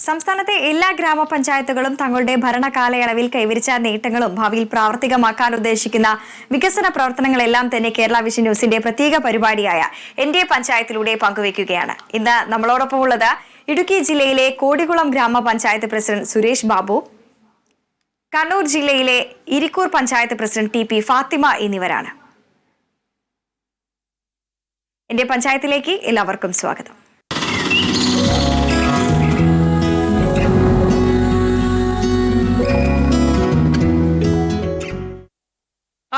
സംസ്ഥാനത്തെ എല്ലാ ഗ്രാമപഞ്ചായത്തുകളും തങ്ങളുടെ ഭരണകാലയളവിൽ കൈവരിച്ച നേട്ടങ്ങളും ഭാവിയിൽ പ്രാവർത്തികമാക്കാൻ ഉദ്ദേശിക്കുന്ന വികസന പ്രവർത്തനങ്ങളെല്ലാം തന്നെ കേരള വിഷൻ ന്യൂസിന്റെ പ്രത്യേക പരിപാടിയായ എന്റെ പഞ്ചായത്തിലൂടെ പങ്കുവയ്ക്കുകയാണ്. ഇന്ന് നമ്മളോടൊപ്പം ഉള്ളത് ഇടുക്കി ജില്ലയിലെ കോടികുളം ഗ്രാമപഞ്ചായത്ത് പ്രസിഡന്റ് സുരേഷ് ബാബു, കണ്ണൂർ ജില്ലയിലെ ഇരിക്കൂർ പഞ്ചായത്ത് പ്രസിഡന്റ് ടി.പി. ഫാത്തിമ എന്നിവരാണ്. എന്റെ പഞ്ചായത്തിലേക്ക് എല്ലാവർക്കും സ്വാഗതം.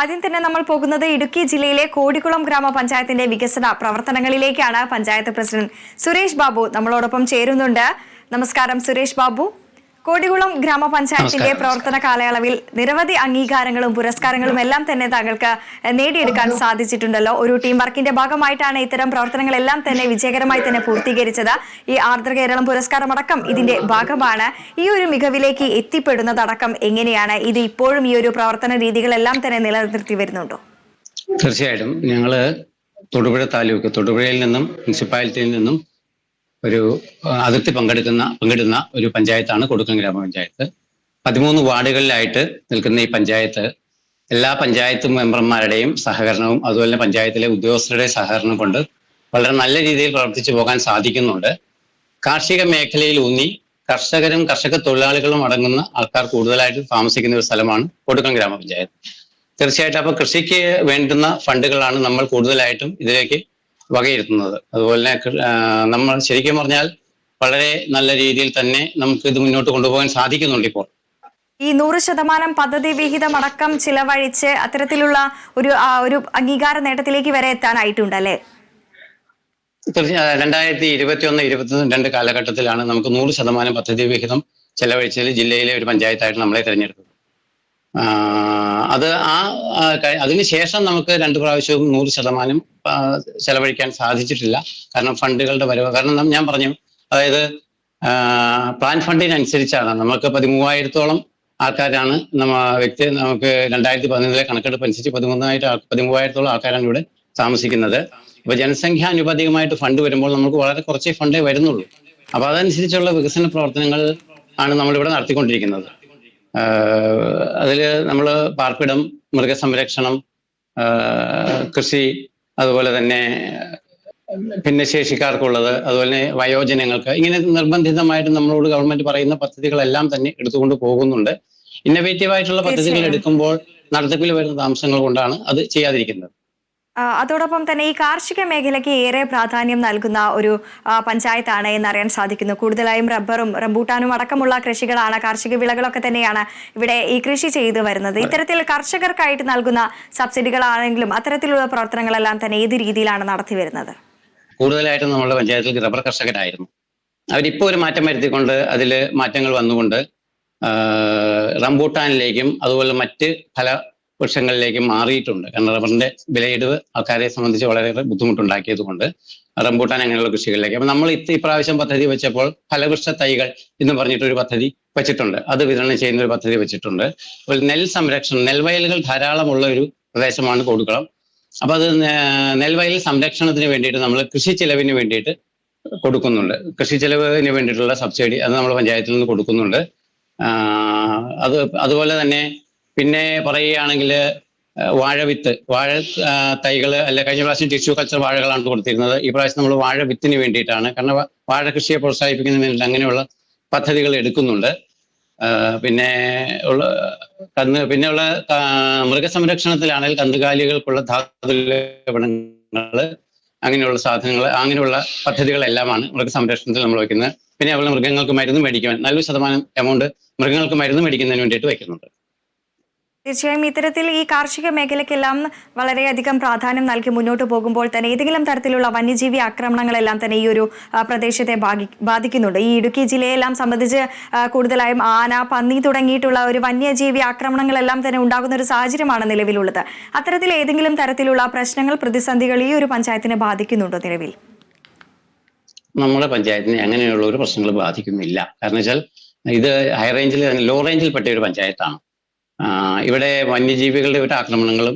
ആദ്യം തന്നെ നമ്മൾ പോകുന്നത് ഇടുക്കി ജില്ലയിലെ കോടികുളം ഗ്രാമപഞ്ചായത്തിന്റെ വികസന പ്രവർത്തനങ്ങളിലേക്കാണ്. പഞ്ചായത്ത് പ്രസിഡന്റ് സുരേഷ് ബാബു നമ്മളോടൊപ്പം ചേരുന്നുണ്ട്. നമസ്കാരം സുരേഷ് ബാബു. കോടികുളം ഗ്രാമപഞ്ചായത്തിന്റെ പ്രവർത്തന കാലയളവിൽ നിരവധി അംഗീകാരങ്ങളും പുരസ്കാരങ്ങളും എല്ലാം തന്നെ താങ്കൾക്ക് നേടിയെടുക്കാൻ സാധിച്ചിട്ടുണ്ടല്ലോ. ഒരു ടീം വർക്കിന്റെ ഭാഗമായിട്ടാണ് ഇത്തരം പ്രവർത്തനങ്ങളെല്ലാം തന്നെ വിജയകരമായി തന്നെ പൂർത്തീകരിച്ചത്. ഈ ആർദ്ര കേരളം പുരസ്കാരമടക്കം ഇതിന്റെ ഭാഗമാണ്. ഈ ഒരു മികവിലേക്ക് എത്തിപ്പെടുന്നതടക്കം എങ്ങനെയാണ്? ഇത് ഇപ്പോഴും ഈ ഒരു പ്രവർത്തന രീതികളെല്ലാം തന്നെ നിലനിർത്തി വരുന്നുണ്ടോ? തീർച്ചയായിട്ടും ഞങ്ങള് തൊടുപുഴ താലൂക്ക്, തൊടുപുഴയിൽ നിന്നും മുനിസിപ്പാലിറ്റിയിൽ നിന്നും ഒരു അതിർത്തി പങ്കിടുന്ന ഒരു പഞ്ചായത്താണ് കോടികുളം ഗ്രാമപഞ്ചായത്ത്. 13 വാർഡുകളിലായിട്ട് നിൽക്കുന്ന ഈ പഞ്ചായത്ത് എല്ലാ പഞ്ചായത്ത് മെമ്പർമാരുടെയും സഹകരണവും അതുപോലെ പഞ്ചായത്തിലെ ഉദ്യോഗസ്ഥരുടെ സഹകരണം കൊണ്ട് വളരെ നല്ല രീതിയിൽ പ്രവർത്തിച്ചു പോകാൻ സാധിക്കുന്നുണ്ട്. കാർഷിക മേഖലയിൽ ഊന്നി കർഷകരും കർഷക തൊഴിലാളികളും അടങ്ങുന്ന ആൾക്കാർ കൂടുതലായിട്ട് താമസിക്കുന്ന ഒരു സ്ഥലമാണ് കോടികുളം ഗ്രാമപഞ്ചായത്ത്. തീർച്ചയായിട്ടും അപ്പോൾ കൃഷിക്ക് വേണ്ടുന്ന ഫണ്ടുകളാണ് നമ്മൾ കൂടുതലായിട്ടും ഇതിലേക്ക് വകയിരുത്തുന്നത്. അതുപോലെ നമ്മൾ ശരിക്കും പറഞ്ഞാൽ വളരെ നല്ല രീതിയിൽ തന്നെ നമുക്ക് ഇത് മുന്നോട്ട് കൊണ്ടുപോകാൻ സാധിക്കുന്നുണ്ട്. ഇപ്പോൾ ഈ 100% പദ്ധതി വിഹിതം അടക്കം ചിലവഴിച്ച് അത്തരത്തിലുള്ള ഒരു അംഗീകാര നേട്ടത്തിലേക്ക് വരെ എത്താനായിട്ടുണ്ടല്ലേ? തീർച്ചയായും 2021-22 കാലഘട്ടത്തിലാണ് നമുക്ക് 100% പദ്ധതി വിഹിതം ചെലവഴിച്ചതിൽ ജില്ലയിലെ ഒരു പഞ്ചായത്തായിട്ട് നമ്മളെ തിരഞ്ഞെടുത്തത്. അതിനുശേഷം നമുക്ക് 2 പ്രാവശ്യവും 100% ചെലവഴിക്കാൻ സാധിച്ചിട്ടില്ല. കാരണം ഫണ്ടുകളുടെ വരവ് കാരണം ഞാൻ പറഞ്ഞു, അതായത് പ്ലാൻ ഫണ്ടിനനുസരിച്ചാണ് നമുക്ക് 13,000-ഓളം ആൾക്കാരാണ് നമുക്ക് 2011 കണക്കെടുപ്പ് അനുസരിച്ച് 13,000-ഓളം ആൾക്കാരാണ് ഇവിടെ താമസിക്കുന്നത്. അപ്പൊ ജനസംഖ്യാനുപാതികമായിട്ട് ഫണ്ട് വരുമ്പോൾ നമുക്ക് വളരെ കുറച്ചേ ഫണ്ടേ വരുന്നുള്ളൂ. അപ്പൊ അതനുസരിച്ചുള്ള വികസന പ്രവർത്തനങ്ങൾ ആണ് നമ്മളിവിടെ നടത്തിക്കൊണ്ടിരിക്കുന്നത്. അതിൽ നമ്മൾ പാർപ്പിടം, മൃഗസംരക്ഷണം, കൃഷി, അതുപോലെ തന്നെ ഭിന്നശേഷിക്കാർക്കുള്ളത്, അതുപോലെ വയോജനങ്ങൾക്ക്, ഇങ്ങനെ നിർബന്ധിതമായിട്ട് നമ്മളോട് ഗവൺമെന്റ് പറയുന്ന പദ്ധതികളെല്ലാം തന്നെ എടുത്തുകൊണ്ട് പോകുന്നുണ്ട്. ഇന്നോവേറ്റീവായിട്ടുള്ള പദ്ധതികൾ എടുക്കുമ്പോൾ നടത്തിപ്പിൽ വരുന്ന താമസങ്ങൾ കൊണ്ടാണ് അത് ചെയ്യാതിരിക്കുന്നത്. അതോടൊപ്പം തന്നെ ഈ കാർഷിക മേഖലയ്ക്ക് ഏറെ പ്രാധാന്യം നൽകുന്ന ഒരു പഞ്ചായത്താണ് എന്നറിയാൻ സാധിക്കുന്നു. കൂടുതലായും റബ്ബറും റംബൂട്ടാനും അടക്കമുള്ള കൃഷികളാണ്, കാർഷിക വിളകളൊക്കെ തന്നെയാണ് ഇവിടെ ഈ കൃഷി ചെയ്തു വരുന്നത്. ഇത്തരത്തിൽ കർഷകർക്കായിട്ട് നൽകുന്ന സബ്സിഡികളാണെങ്കിലും അത്തരത്തിലുള്ള പ്രവർത്തനങ്ങളെല്ലാം തന്നെ ഏത് രീതിയിലാണ് നടത്തി വരുന്നത്? കൂടുതലായിട്ടും നമ്മുടെ പഞ്ചായത്തിൽ റബ്ബർ കർഷകരായിരുന്നു. അവരിപ്പോൾ ഒരു മാറ്റം വരുത്തിക്കൊണ്ട് അതിൽ മാറ്റങ്ങൾ വന്നുകൊണ്ട് റംബൂട്ടാനിലേക്കും അതുപോലെ മറ്റ് വൃക്ഷങ്ങളിലേക്ക് മാറിയിട്ടുണ്ട്. കാരണം റബ്ബറിന്റെ വിലയിടിവ് ആൾക്കാരെ സംബന്ധിച്ച് വളരെയേറെ ബുദ്ധിമുട്ടുണ്ടാക്കിയത് കൊണ്ട് റംബൂട്ടാൻ അങ്ങനെയുള്ള കൃഷികളിലേക്ക്. അപ്പൊ നമ്മൾ ഇപ്രാവശ്യം പദ്ധതി വെച്ചപ്പോൾ ഫലവൃക്ഷ തൈകൾ എന്ന് പറഞ്ഞിട്ടൊരു പദ്ധതി വെച്ചിട്ടുണ്ട്. അത് വിതരണം ചെയ്യുന്ന ഒരു പദ്ധതി വെച്ചിട്ടുണ്ട്. അതുപോലെ നെൽസംരക്ഷണം, നെൽവയലുകൾ ധാരാളമുള്ള ഒരു പ്രദേശമാണ് കോടികുളം. അപ്പൊ അത് നെൽവയൽ സംരക്ഷണത്തിന് വേണ്ടിയിട്ട് നമ്മൾ കൃഷി ചെലവിന് വേണ്ടിയിട്ട് കൊടുക്കുന്നുണ്ട്. കൃഷി ചെലവിന് വേണ്ടിയിട്ടുള്ള സബ്സിഡി അത് നമ്മൾ പഞ്ചായത്തിൽ നിന്ന് കൊടുക്കുന്നുണ്ട്. അതുപോലെ തന്നെ പിന്നെ പറയുകയാണെങ്കിൽ വാഴ തൈകൾ അല്ലെ, കഴിഞ്ഞ പ്രാവശ്യം ടിഷ്യൂ കൾച്ചർ വാഴകളാണ് കൊടുത്തിരുന്നത്. ഈ പ്രാവശ്യം നമ്മൾ വാഴ വിത്തിന് വേണ്ടിയിട്ടാണ്, കാരണം വാഴ കൃഷിയെ പ്രോത്സാഹിപ്പിക്കുന്നതിന് വേണ്ടി അങ്ങനെയുള്ള പദ്ധതികൾ എടുക്കുന്നുണ്ട്. പിന്നെയുള്ള മൃഗസംരക്ഷണത്തിലാണെങ്കിൽ കന്നുകാലികൾക്കുള്ള ധാതുലവണങ്ങൾ, അങ്ങനെയുള്ള സാധനങ്ങൾ, അങ്ങനെയുള്ള പദ്ധതികളെല്ലാമാണ് മൃഗസംരക്ഷണത്തിൽ നമ്മൾ വയ്ക്കുന്നത്. പിന്നെ അതുപോലെ മൃഗങ്ങൾക്ക് മരുന്ന് മേടിക്കുവാൻ നല്ലൊരു ശതമാനം എമൗണ്ട് മൃഗങ്ങൾക്ക് മരുന്ന് മേടിക്കുന്നതിന് വേണ്ടിയിട്ട് വയ്ക്കുന്നുണ്ട്. തീർച്ചയായും ഇത്തരത്തിൽ ഈ കാർഷിക മേഖലയ്ക്കെല്ലാം വളരെയധികം പ്രാധാന്യം നൽകി മുന്നോട്ട് പോകുമ്പോൾ തന്നെ ഏതെങ്കിലും തരത്തിലുള്ള വന്യജീവി ആക്രമണങ്ങളെല്ലാം തന്നെ ഈ ഒരു പ്രദേശത്തെ ബാധിക്കുന്നുണ്ട്. ഈ ഇടുക്കി ജില്ലയെല്ലാം സംബന്ധിച്ച് കൂടുതലായും ആന, പന്നി തുടങ്ങിയിട്ടുള്ള ഒരു വന്യജീവി ആക്രമണങ്ങളെല്ലാം തന്നെ ഉണ്ടാകുന്ന ഒരു സാഹചര്യമാണ് നിലവിലുള്ളത്. അത്തരത്തിൽ ഏതെങ്കിലും തരത്തിലുള്ള പ്രശ്നങ്ങൾ, പ്രതിസന്ധികൾ ഈ ഒരു പഞ്ചായത്തിനെ ബാധിക്കുന്നുണ്ടോ നിലവിൽ? നമ്മുടെ പഞ്ചായത്തിനെ അങ്ങനെയുള്ള ഒരു പ്രശ്നങ്ങൾ ബാധിക്കുന്നില്ല. കാരണം വെച്ചാൽ ഇത് ഹൈ റേഞ്ചിൽ, ലോ റേഞ്ചിൽ പെട്ട ഒരു പഞ്ചായത്താണ്. ഇവിടെ വന്യജീവികളുടെ ഒരു ആക്രമണങ്ങളും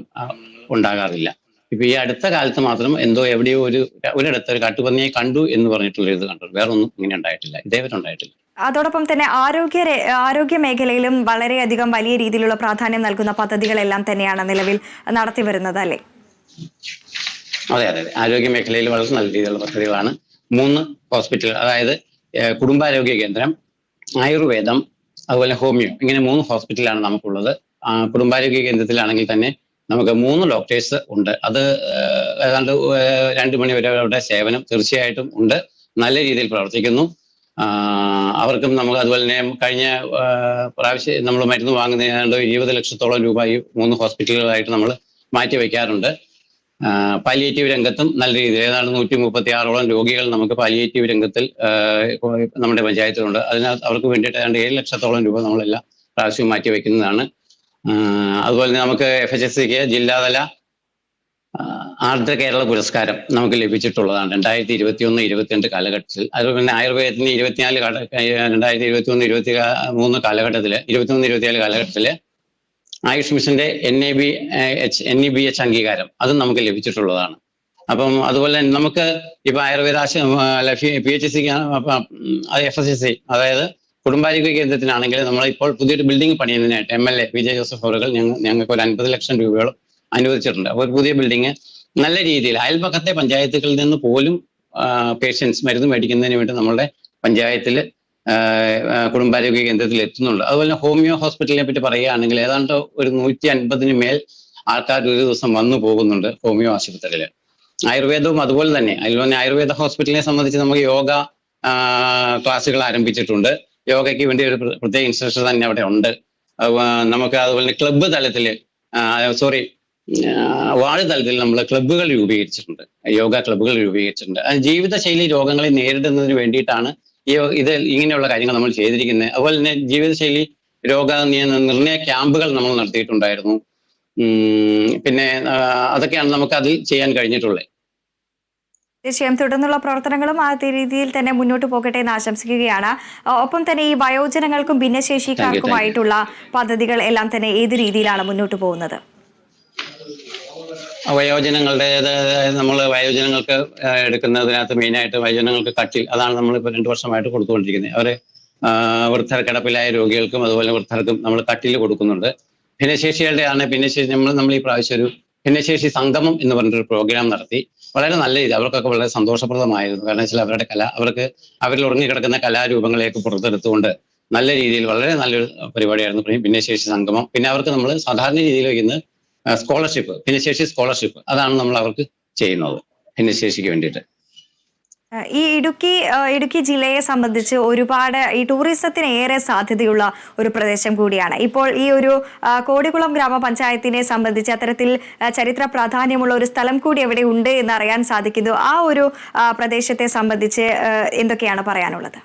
ഉണ്ടാകാറില്ല. ഇപ്പൊ ഈ അടുത്ത കാലത്ത് മാത്രം എവിടെയോ ഒരിടത്ത് ഒരു കാട്ടുപന്നിയെ കണ്ടു എന്ന് പറഞ്ഞിട്ടുള്ള ഇത് കണ്ടു. വേറെ ഒന്നും ഇങ്ങനെ ഉണ്ടായിട്ടില്ല, ഇതേവരെ ഉണ്ടായിട്ടില്ല. അതോടൊപ്പം തന്നെ ആരോഗ്യ മേഖലയിലും വളരെയധികം വലിയ രീതിയിലുള്ള പ്രാധാന്യം നൽകുന്ന പദ്ധതികളെല്ലാം തന്നെയാണ് നിലവിൽ നടത്തി വരുന്നത്, അല്ലേ? അതെ അതെ അതെ, ആരോഗ്യ മേഖലയിൽ വളരെ നല്ല രീതിയിലുള്ള പദ്ധതികളാണ്. 3 ഹോസ്പിറ്റൽ, അതായത് കുടുംബാരോഗ്യ കേന്ദ്രം, ആയുർവേദം, അതുപോലെ ഹോമിയോ, ഇങ്ങനെ 3 ഹോസ്പിറ്റലാണ് നമുക്കുള്ളത്. കുടുംബാരോഗ്യ കേന്ദ്രത്തിലാണെങ്കിൽ തന്നെ നമുക്ക് 3 ഡോക്ടേഴ്സ് ഉണ്ട്. അത് ഏതാണ്ട് 2 മണി വരെ അവരുടെ സേവനം തീർച്ചയായിട്ടും ഉണ്ട്, നല്ല രീതിയിൽ പ്രവർത്തിക്കുന്നു. അവർക്കും നമുക്ക് അതുപോലെ തന്നെ കഴിഞ്ഞ പ്രാവശ്യം നമ്മൾ മരുന്ന് വാങ്ങുന്നതിന് ഏതാണ്ട് 20 ലക്ഷത്തോളം രൂപ ഈ 3 ഹോസ്പിറ്റലുകളായിട്ട് നമ്മൾ മാറ്റി വയ്ക്കാറുണ്ട്. പാലിയേറ്റീവ് രംഗത്തും നല്ല രീതിയിൽ ഏതാണ്ട് 136ഓളം രോഗികൾ നമുക്ക് പാലിയേറ്റീവ് രംഗത്തിൽ നമ്മുടെ പഞ്ചായത്തിലുണ്ട്. അതിനകത്ത് അവർക്ക് വേണ്ടിയിട്ട് ഏതാണ്ട് 7 ലക്ഷത്തോളം രൂപ നമ്മളെല്ലാം പ്രാവശ്യം മാറ്റി വയ്ക്കുന്നതാണ്. അതുപോലെ തന്നെ നമുക്ക് FHSCക്ക് ജില്ലാതല ആർദ്ര കേരള പുരസ്കാരം നമുക്ക് ലഭിച്ചിട്ടുള്ളതാണ് 2021-22 കാലഘട്ടത്തിൽ. അതുപോലെ തന്നെ ആയുർവേദത്തിന് 2021-23 കാലഘട്ടത്തില് 23-24 കാലഘട്ടത്തില് ആയുഷ് മിഷന്റെ NABH അംഗീകാരം അതും നമുക്ക് ലഭിച്ചിട്ടുള്ളതാണ്. അപ്പം അതുപോലെ തന്നെ നമുക്ക് ഇപ്പൊ ആയുർവേദ PHSCക്ക് FSSC, അതായത് കുടുംബാരോഗ്യ കേന്ദ്രത്തിനാണെങ്കിൽ നമ്മൾ ഇപ്പോൾ പുതിയൊരു ബിൽഡിംഗ് പണിയുന്നതിനായിട്ട് MLA PJ ജോസഫ് അവറുകൾ ഞങ്ങൾക്ക് ഒരു 50 ലക്ഷം രൂപയോളം അനുവദിച്ചിട്ടുണ്ട്. അപ്പോൾ ഒരു പുതിയ ബിൽഡിംഗ് നല്ല രീതിയിൽ അയൽപക്കത്തെ പഞ്ചായത്തുകളിൽ നിന്ന് പോലും പേഷ്യൻസ് മരുന്ന് മേടിക്കുന്നതിന് വേണ്ടി നമ്മളുടെ പഞ്ചായത്തിൽ കുടുംബാരോഗ്യ കേന്ദ്രത്തിൽ എത്തുന്നുണ്ട്. അതുപോലെ ഹോമിയോ ഹോസ്പിറ്റലിനെ പറ്റി പറയുകയാണെങ്കിൽ ഏതാണ്ട് ഒരു 150-ന് മേൽ ആൾക്കാർ ഒരു ദിവസം വന്നു പോകുന്നുണ്ട് ഹോമിയോ ആശുപത്രിയിൽ. ആയുർവേദവും അതുപോലെ തന്നെ. അതുപോലെ ആയുർവേദ ഹോസ്പിറ്റലിനെ സംബന്ധിച്ച് നമുക്ക് യോഗ ക്ലാസ്സുകൾ ആരംഭിച്ചിട്ടുണ്ട്. യോഗയ്ക്ക് വേണ്ടി ഒരു പ്രത്യേക ഇൻസ്ട്രക്ടർ തന്നെ അവിടെ ഉണ്ട്. നമുക്ക് അതുപോലെ ക്ലബ്ബ് തലത്തിൽ വാർഡ് തലത്തിൽ നമ്മൾ ക്ലബ്ബുകൾ രൂപീകരിച്ചിട്ടുണ്ട്, യോഗ ക്ലബ്ബുകൾ രൂപീകരിച്ചിട്ടുണ്ട്. ജീവിതശൈലി രോഗങ്ങളെ നേരിടുന്നതിന് വേണ്ടിയിട്ടാണ് ഇത് ഇങ്ങനെയുള്ള കാര്യങ്ങൾ നമ്മൾ ചെയ്തിരിക്കുന്നത്. അതുപോലെ തന്നെ ജീവിതശൈലി രോഗ നിർണയ ക്യാമ്പുകൾ നമ്മൾ നടത്തിയിട്ടുണ്ടായിരുന്നു. പിന്നെ അതൊക്കെയാണ് നമുക്ക് അതിൽ ചെയ്യാൻ കഴിഞ്ഞിട്ടുള്ളത്. തീർച്ചയായും തുടർന്നുള്ള പ്രവർത്തനങ്ങളും ആ രീതിയിൽ തന്നെ മുന്നോട്ട് പോകട്ടെ എന്ന് ആശംസിക്കുകയാണ്. ഒപ്പം തന്നെ ഈ വയോജനങ്ങൾക്കും ഭിന്നശേഷിക്കാർക്കുമായിട്ടുള്ള പദ്ധതികൾ എല്ലാം തന്നെ ഏത് രീതിയിലാണ് മുന്നോട്ട് പോകുന്നത്? നമ്മൾ വയോജനങ്ങൾക്ക് എടുക്കുന്നതിനകത്ത് മെയിനായിട്ട് വയോജനങ്ങൾക്ക് കട്ടിൽ, അതാണ് നമ്മളിപ്പോൾ 2 വർഷമായിട്ട് കൊടുത്തുകൊണ്ടിരിക്കുന്നത്. അവരെ വൃദ്ധർ കിടപ്പിലായ രോഗികൾക്കും അതുപോലെ വൃദ്ധർക്കും നമ്മൾ കട്ടിൽ കൊടുക്കുന്നുണ്ട്. ഭിന്നശേഷികളുടെ ആണ് നമ്മൾ ഈ പ്രാവശ്യം ഒരു ഭിന്നശേഷി സംഗമം എന്ന് പറഞ്ഞൊരു പ്രോഗ്രാം നടത്തി. വളരെ നല്ല രീതി അവർക്കൊക്കെ വളരെ സന്തോഷപ്രദമായിരുന്നു. കാരണം വെച്ചാൽ അവരുടെ അവരിൽ ഉറങ്ങിക്കിടക്കുന്ന കലാരൂപങ്ങളെയൊക്കെ പുറത്തെടുത്തുകൊണ്ട് നല്ല രീതിയിൽ വളരെ നല്ലൊരു പരിപാടിയായിരുന്നു ഭിന്നശേഷി സംഗമം. പിന്നെ അവർക്ക് നമ്മൾ സാധാരണ രീതിയിൽ വയ്ക്കുന്ന സ്കോളർഷിപ്പ്, ഭിന്നശേഷി സ്കോളർഷിപ്പ്, അതാണ് നമ്മൾ അവർക്ക് ചെയ്യുന്നത് ഭിന്നശേഷിക്ക് വേണ്ടിയിട്ട്. ഈ ഇടുക്കി ജില്ലയെ സംബന്ധിച്ച് ഒരുപാട് ഈ ടൂറിസത്തിന് ഏറെ സാധ്യതയുള്ള ഒരു പ്രദേശം കൂടിയാണ്. ഇപ്പോൾ ഈ ഒരു കോടികുളം ഗ്രാമപഞ്ചായത്തിനെ സംബന്ധിച്ച് അത്തരത്തിൽ ചരിത്ര പ്രാധാന്യമുള്ള ഒരു സ്ഥലം കൂടി എവിടെ ഉണ്ട് എന്ന് അറിയാൻ സാധിക്കുന്നു. ആ ഒരു പ്രദേശത്തെ സംബന്ധിച്ച് എന്തൊക്കെയാണ് പറയാനുള്ളത്?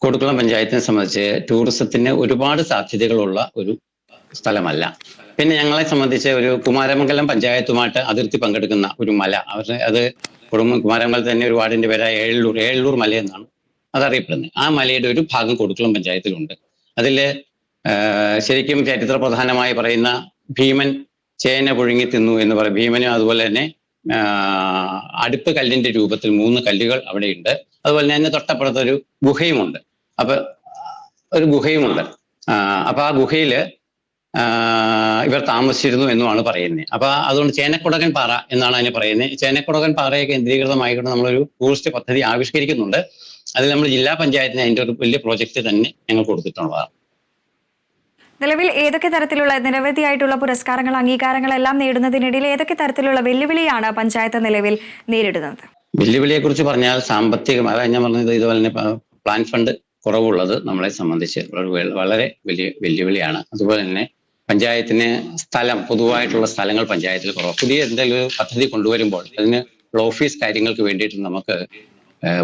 കോടികുളം പഞ്ചായത്തിനെ സംബന്ധിച്ച് ടൂറിസത്തിന് ഒരുപാട് സാധ്യതകളുള്ള ഒരു സ്ഥലമല്ല. പിന്നെ ഞങ്ങളെ സംബന്ധിച്ച് ഒരു കുമാരമംഗലം പഞ്ചായത്തുമായിട്ട് അതിർത്തി പങ്കെടുക്കുന്ന ഒരു മല, അത് കുമാരമംഗലത്ത് തന്നെ ഒരു വാർഡിന്റെ പേരായ ഏഴൂർ മല എന്നാണ് അതറിയപ്പെടുന്നത്. ആ മലയുടെ ഒരു ഭാഗം കോടികുളം പഞ്ചായത്തിലുണ്ട്. അതിൽ ശരിക്കും ചരിത്ര പ്രധാനമായി പറയുന്ന ഭീമൻ ചേന പുഴുങ്ങി തിന്നു എന്ന് പറയും. ഭീമനും അതുപോലെ തന്നെ അടുപ്പ് കല്ലിന്റെ രൂപത്തിൽ 3 കല്ലുകൾ അവിടെയുണ്ട്. അതുപോലെ തന്നെ തൊട്ടപ്പുറത്തൊരു ഗുഹയുമുണ്ട്. അപ്പൊ ആ ഗുഹയില് ഇവർ താമസിച്ചിരുന്നു എന്നുമാണ് പറയുന്നത്. അപ്പൊ അതുകൊണ്ട് ചേനക്കുടകൻ പാറ എന്നാണ് അതിനെ പറയുന്നത്. ചേനക്കുടകൻ പാറയെ കേന്ദ്രീകൃതമായിക്കൊണ്ട് നമ്മളൊരു ടൂറിസ്റ്റ് പദ്ധതി ആവിഷ്കരിക്കുന്നുണ്ട്. അതിൽ നമ്മൾ ജില്ലാ പഞ്ചായത്തിന് അതിന്റെ ഒരു വലിയ പ്രോജക്റ്റ് തന്നെ ഞങ്ങൾ കൊടുത്തിട്ടുള്ളതാണ്. നിലവിൽ ഏതൊക്കെ തരത്തിലുള്ള നിരവധിയായിട്ടുള്ള പുരസ്കാരങ്ങൾ, അംഗീകാരങ്ങളെല്ലാം നേടുന്നതിനിടയിൽ ഏതൊക്കെ തരത്തിലുള്ള വെല്ലുവിളിയാണ് പഞ്ചായത്ത് നിലവിൽ നേരിടുന്നത്? വെല്ലുവിളിയെ കുറിച്ച് പറഞ്ഞാൽ സാമ്പത്തികം, അതാണ് ഞാൻ പറഞ്ഞത്. ഇതുപോലെ തന്നെ പ്ലാൻ ഫണ്ട് കുറവുള്ളത് നമ്മളെ സംബന്ധിച്ച് വളരെ വലിയ വെല്ലുവിളിയാണ്. അതുപോലെ തന്നെ പഞ്ചായത്തിന് പൊതുവായിട്ടുള്ള സ്ഥലങ്ങൾ പഞ്ചായത്തിൽ കുറവ്. പുതിയ എന്തെങ്കിലും ഒരു പദ്ധതി കൊണ്ടുവരുമ്പോൾ അതിന് ഓഫീസ് കാര്യങ്ങൾക്ക് വേണ്ടിയിട്ട് നമുക്ക്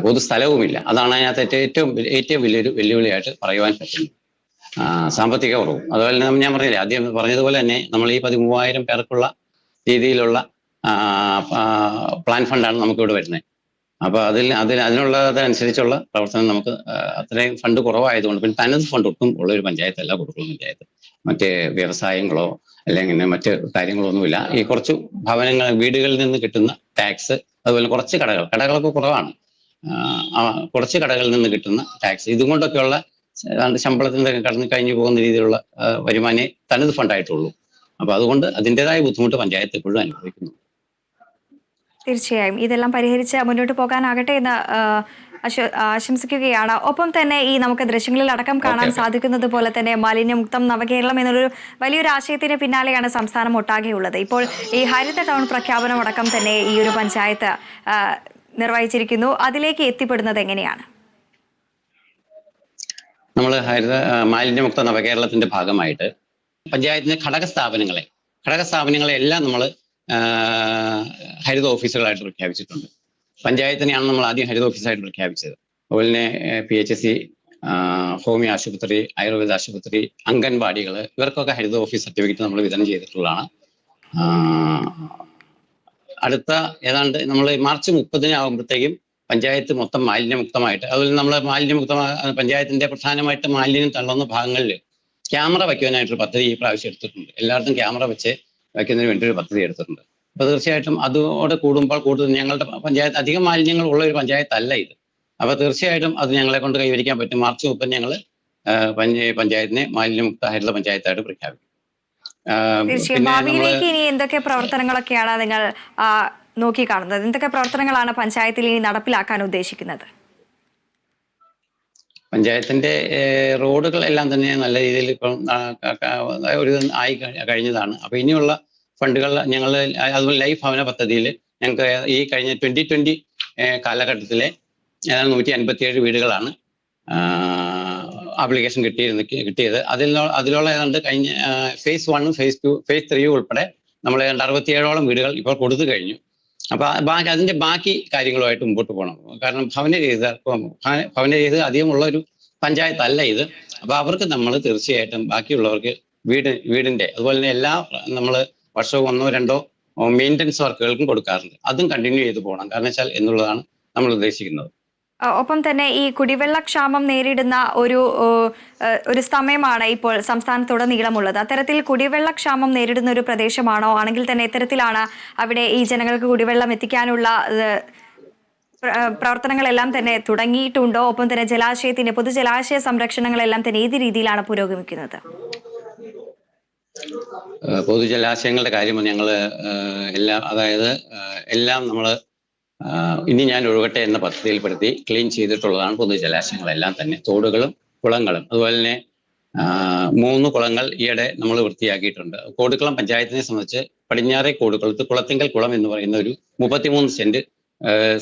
പൊതു സ്ഥലവുമില്ല. അതാണ് അതിനകത്ത് ഏറ്റവും വലിയൊരു വെല്ലുവിളിയായിട്ട് പറയുവാൻ പറ്റുന്നത്. സാമ്പത്തിക കുറവും. അതുപോലെ തന്നെ ഞാൻ പറഞ്ഞില്ലേ, ആദ്യം പറഞ്ഞതുപോലെ തന്നെ നമ്മൾ ഈ 13,000 പേർക്കുള്ള രീതിയിലുള്ള പ്ലാൻ ഫണ്ടാണ് നമുക്കിവിടെ വരുന്നത്. അപ്പൊ അതിനുള്ളതനുസരിച്ചുള്ള പ്രവർത്തനം നമുക്ക് അത്രയും ഫണ്ട് കുറവായതുകൊണ്ട്, പിന്നെ തനത് ഫണ്ട് ഒട്ടും ഉള്ള ഒരു പഞ്ചായത്തല്ല കോടികുളം പഞ്ചായത്ത്. മറ്റ് വ്യവസായങ്ങളോ അല്ലെങ്കിൽ മറ്റ് കാര്യങ്ങളോ ഒന്നുമില്ല. ഈ കുറച്ച് വീടുകളിൽ നിന്ന് കിട്ടുന്ന ടാക്സ്, അതുപോലെ കുറച്ച് കടകളൊക്കെ കുറവാണ്. കുറച്ച് കടകളിൽ നിന്ന് കിട്ടുന്ന ടാക്സ് ഇതുകൊണ്ടൊക്കെയുള്ള ശമ്പളത്തിന് കടന്നു കഴിഞ്ഞു പോകുന്ന രീതിയിലുള്ള വരുമാനേ തനത് ഫണ്ടായിട്ടുള്ളൂ. അപ്പൊ അതുകൊണ്ട് അതിൻ്റെതായ ബുദ്ധിമുട്ട് പഞ്ചായത്ത് എപ്പോഴും അനുഭവിക്കുന്നു. തീർച്ചയായും ഇതെല്ലാം പരിഹരിച്ച് മുന്നോട്ട് പോകാനാകട്ടെ എന്ന് ആശംസിക്കുകയാണ്. ഒപ്പം തന്നെ ഈ നമുക്ക് ദൃശ്യങ്ങളിൽ അടക്കം കാണാൻ സാധിക്കുന്നത് പോലെ തന്നെ മാലിന്യമുക്തം നവകേരളം എന്നൊരു വലിയൊരു ആശയത്തിന് പിന്നാലെയാണ് സംസ്ഥാനം ഒട്ടാകെയുള്ളത്. ഇപ്പോൾ ഈ ഹരിത ടൗൺ പ്രഖ്യാപനം അടക്കം തന്നെ ഈ ഒരു പഞ്ചായത്ത് നിർവഹിച്ചിരിക്കുന്നു. അതിലേക്ക് എത്തിപ്പെടുന്നത് എങ്ങനെയാണ്? നമ്മൾ മാലിന്യമുക്ത നവകേരളത്തിന്റെ ഭാഗമായിട്ട് പഞ്ചായത്തിന്റെ ഘടകസ്ഥാപനങ്ങളെ എല്ലാം നമ്മൾ ഹരിത ഓഫീസുകളായിട്ട് പ്രഖ്യാപിച്ചിട്ടുണ്ട്. പഞ്ചായത്തിനെയാണ് നമ്മൾ ആദ്യം ഹരിത ഓഫീസായിട്ട് പ്രഖ്യാപിച്ചത്. അതുപോലെ തന്നെ PHC, ഹോമിയോ ആശുപത്രി, ആയുർവേദ ആശുപത്രി, അംഗൻവാടികൾ ഇവർക്കൊക്കെ ഹരിത ഓഫീസ് സർട്ടിഫിക്കറ്റ് നമ്മൾ വിതരണം ചെയ്തിട്ടുള്ളതാണ്. അടുത്ത ഏതാണ്ട് നമ്മൾ മാർച്ച് 30 ആകുമ്പോഴത്തേക്കും പഞ്ചായത്ത് മൊത്തം മാലിന്യമുക്തമായിട്ട്, അതുപോലെ നമ്മൾ പഞ്ചായത്തിന്റെ പ്രധാനമായിട്ട് മാലിന്യം തള്ളുന്ന ഭാഗങ്ങളിൽ ക്യാമറ വയ്ക്കുവാനായിട്ടൊരു പദ്ധതി ഈ പ്രാവശ്യം എടുത്തിട്ടുണ്ട്. എല്ലായിടത്തും ക്യാമറ വെച്ച് വയ്ക്കുന്നതിന് വേണ്ടി ഒരു പദ്ധതി എടുത്തിട്ടുണ്ട്. അപ്പൊ തീർച്ചയായിട്ടും അതോടെ കൂടുമ്പോൾ കൂടുതൽ ഞങ്ങളുടെ പഞ്ചായത്ത് അധികം മാലിന്യങ്ങൾ ഉള്ള ഒരു പഞ്ചായത്തല്ല ഇത്. അപ്പൊ തീർച്ചയായിട്ടും അത് ഞങ്ങളെ കൊണ്ട് കൈവരിക്കാൻ പറ്റും. മാർച്ച് 30 ഞങ്ങൾ പഞ്ചായത്തിനെ മാലിന്യമുക്ത ഹരിത പഞ്ചായത്തായിട്ട് പ്രഖ്യാപിക്കും. ഭാവിയിലേക്ക് ഇനി എന്തൊക്കെ പ്രവർത്തനങ്ങളൊക്കെയാണ് നിങ്ങൾ നോക്കി കാണുന്നത്? എന്തൊക്കെ പ്രവർത്തനങ്ങളാണ് പഞ്ചായത്തിൽ ഇനി നടപ്പിലാക്കാൻ ഉദ്ദേശിക്കുന്നത്? പഞ്ചായത്തിന്റെ റോഡുകൾ എല്ലാം തന്നെ നല്ല രീതിയിൽ ഇപ്പം ഒരു ആയി കഴിഞ്ഞതാണ്. അപ്പൊ ഇനിയുള്ള ഫണ്ടുകൾ ഞങ്ങൾ അതുപോലെ ലൈഫ് ഭവന പദ്ധതിയിൽ ഞങ്ങൾക്ക് ഈ കഴിഞ്ഞ 2020 കാലഘട്ടത്തിലെ 157 വീടുകളാണ് ആപ്ലിക്കേഷൻ കിട്ടിയത്. അതിലുള്ള ഏതാണ്ട് കഴിഞ്ഞ phase 1, phase 2, phase 3 ഉൾപ്പെടെ നമ്മൾ ഏതാണ്ട് 67ഓളം വീടുകൾ ഇപ്പോൾ കൊടുത്തു കഴിഞ്ഞു. അപ്പൊ അതിന്റെ ബാക്കി കാര്യങ്ങളുമായിട്ട് മുമ്പോട്ട് പോകണം. കാരണം ഭവനരഹിത അധികമുള്ള ഒരു പഞ്ചായത്തല്ല ഇത്. അപ്പൊ അവർക്ക് നമ്മൾ തീർച്ചയായിട്ടും ബാക്കിയുള്ളവർക്ക് വീടിന്റെ അതുപോലെ തന്നെ എല്ലാ നമ്മൾ വർഷവും 1-2 മെയിൻ്റനൻസ് വർക്കുകൾക്കും കൊടുക്കാറുണ്ട്. അതും കണ്ടിന്യൂ ചെയ്ത് പോകണം. കാരണം വെച്ചാൽ എന്നുള്ളതാണ് നമ്മൾ ഉദ്ദേശിക്കുന്നത്. ഒപ്പം തന്നെ ഈ കുടിവെള്ളക്ഷാമം നേരിടുന്ന ഒരു സമയമാണ് ഇപ്പോൾ സംസ്ഥാനത്തുടനീളമുള്ളത്. അത്തരത്തിൽ കുടിവെള്ളക്ഷാമം നേരിടുന്ന ഒരു പ്രദേശമാണോ? ആണെങ്കിൽ തന്നെ എത്തരത്തിലാണ് അവിടെ ഈ ജനങ്ങൾക്ക് കുടിവെള്ളം എത്തിക്കാനുള്ള പ്രവർത്തനങ്ങളെല്ലാം തന്നെ തുടങ്ങിയിട്ടുണ്ടോ? ഒപ്പം തന്നെ പൊതുജലാശയ സംരക്ഷണങ്ങളെല്ലാം തന്നെ ഏത് രീതിയിലാണ് പുരോഗമിക്കുന്നത്? പൊതുജലാശയങ്ങളുടെ കാര്യം ഞങ്ങൾ എല്ലാം നമ്മൾ ഇനി ഞാൻ ഒഴുകട്ടെ എന്ന പദ്ധതിയിൽപ്പെടുത്തി ക്ലീൻ ചെയ്തിട്ടുള്ളതാണ് പൊതുജലാശയങ്ങളെല്ലാം തന്നെ. തോടുകളും കുളങ്ങളും അതുപോലെ തന്നെ 3 കുളങ്ങൾ ഈയിടെ നമ്മൾ വൃത്തിയാക്കിയിട്ടുണ്ട്. കോടിക്കുളം പഞ്ചായത്തിനെ സംബന്ധിച്ച് പടിഞ്ഞാറേ കോടിക്കുളത്ത് കുളത്തിങ്കൽ കുളം എന്ന് പറയുന്ന ഒരു 33 സെന്റ്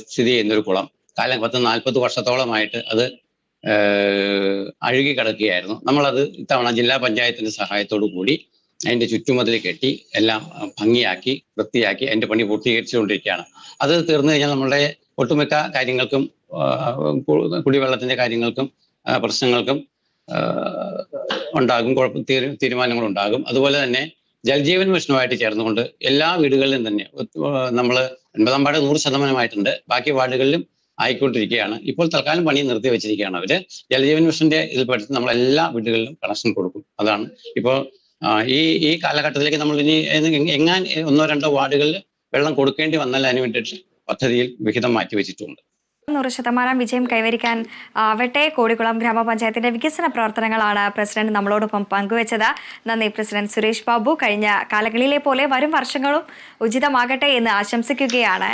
സ്ഥിതി ചെയ്യുന്ന ഒരു കുളം 40 വർഷത്തോളമായിട്ട് അത് അഴുകി കിടക്കുകയായിരുന്നു. നമ്മളത് ഇത്തവണ ജില്ലാ പഞ്ചായത്തിന്റെ സഹായത്തോടു കൂടി അതിന്റെ ചുറ്റുമതിൽ കെട്ടി എല്ലാം ഭംഗിയാക്കി വൃത്തിയാക്കി അതിന്റെ പണി പൂർത്തീകരിച്ചുകൊണ്ടിരിക്കുകയാണ്. അത് തീർന്നു കഴിഞ്ഞാൽ നമ്മളുടെ ഒട്ടുമിക്ക കാര്യങ്ങൾക്കും കുടിവെള്ളത്തിന്റെ കാര്യങ്ങൾക്കും പ്രശ്നങ്ങൾക്കും ഉണ്ടാകും, തീരുമാനങ്ങളുണ്ടാകും. അതുപോലെ തന്നെ ജൽജീവൻ മിഷനുമായിട്ട് ചേർന്നുകൊണ്ട് എല്ലാ വീടുകളിലും തന്നെ നമ്മൾ 9-ാം വാർഡ് 100% ബാക്കി വാർഡുകളിലും ആയിക്കൊണ്ടിരിക്കുകയാണ്. ഇപ്പോൾ തൽക്കാലം പണി നിർത്തി വെച്ചിരിക്കുകയാണ് അവര്. ജലജീവൻ മിഷന്റെ ഇതിൽപ്പെടുത്തി നമ്മൾ എല്ലാ വീടുകളിലും കണക്ഷൻ കൊടുക്കും. അതാണ് ഇപ്പോൾ ഈ കാലഘട്ടത്തിലേക്ക് നമ്മൾ ഇനി 1-2 വാർഡുകളിൽ വെള്ളം കൊടുക്കേണ്ടി വന്നാൽ അതിന് വേണ്ടിയിട്ട് പദ്ധതിയിൽ വിഹിതം മാറ്റിവെച്ചിട്ടുണ്ട്. 100% വിജയം കൈവരിക്കാൻ ആവട്ടെ. കോടിക്കുളം ഗ്രാമപഞ്ചായത്തിന്റെ വികസന പ്രവർത്തനങ്ങളാണ് പ്രസിഡന്റ് നമ്മളോടൊപ്പം പങ്കുവച്ചത്. നന്ദി പ്രസിഡന്റ് സുരേഷ് ബാബു. കഴിഞ്ഞ കാലങ്ങളിലെ പോലെ വരും വർഷങ്ങളും ഉചിതമാകട്ടെ എന്ന് ആശംസിക്കുകയാണ്.